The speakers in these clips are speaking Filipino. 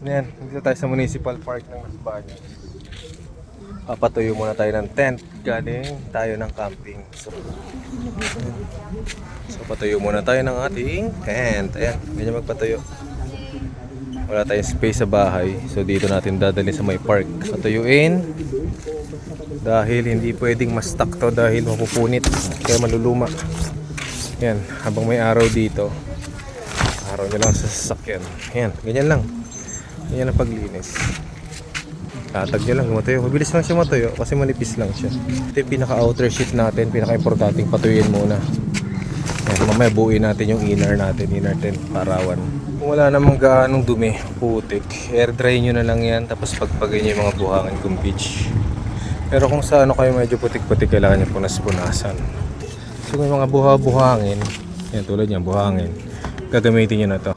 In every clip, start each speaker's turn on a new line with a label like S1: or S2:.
S1: Yan, dito tayo sa Municipal Park ng Las Baños. Papatuyo muna tayo ng tent. Galing tayo ng camping. So patuyo muna tayo ng ating tent. Ayan, ganyan magpatuyo. Wala tayong space sa bahay. So dito natin dadalhin sa may park. Patuyuin. Dahil hindi pwedeng ma-stuck to dahil mapupunit. Kaya maluluma. Yan, habang may araw dito. Araw nyo lang sa sasakyan. Yan, ganyan lang. Ganyan ang paglinis. Tatag nyo lang, matuyo. Mabilis lang siya matuyo kasi manipis lang siya. Ito yung pinaka-outer sheet natin. Pinaka-importanting patuyuin muna. Yan, mamaya buuin natin yung inner natin. Inner tent, parawan. Kung wala namang gaanong dumi, putik, air dry nyo na lang yan. Tapos pagpagay nyo yung mga buhangin kung beach. Pero kung sa ano kayo medyo putik-putik, kailangan nyo punas-punasan. So may mga buhangin. Yan, tulad yan, buhangin. Gagamitin nyo na to.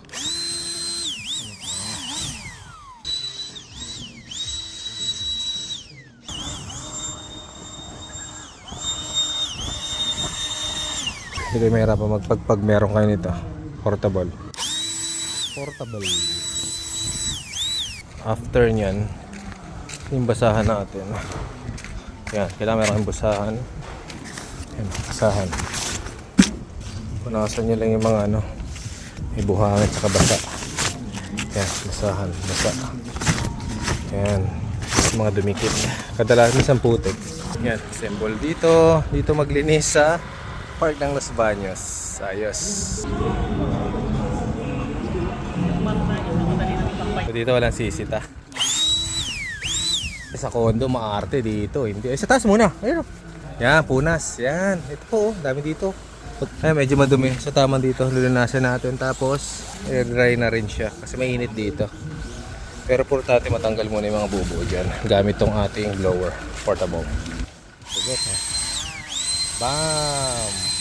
S1: Hindi kayo mahirapan magpagpag meron kayo nito. Portable. After nyan, yung basahan natin. Yan, kailangan meron kayong basahan. Yan, basahan. Punasan nyo lang yung mga ano, may buhangin at saka basa. Yan, basahan, basa. Yan, yung mga dumikit. Kadalasan isang putik. Yan, assemble dito. Dito maglinis sa park ng Las Baños. Ayos. So, dito walang sisita. Sa condo maarte dito. Hindi. Sa taas muna. Ayun. Yan, punas. Yan. Ito po. Dami dito. Ay, medyo madumi. So tama dito. Lulunasan natin. Tapos air dry na rin siya. Kasi mainit dito. Pero importante matanggal muna yung mga bubo dyan. Gamit tong ating blower. Portable. Sugot ha. Bam!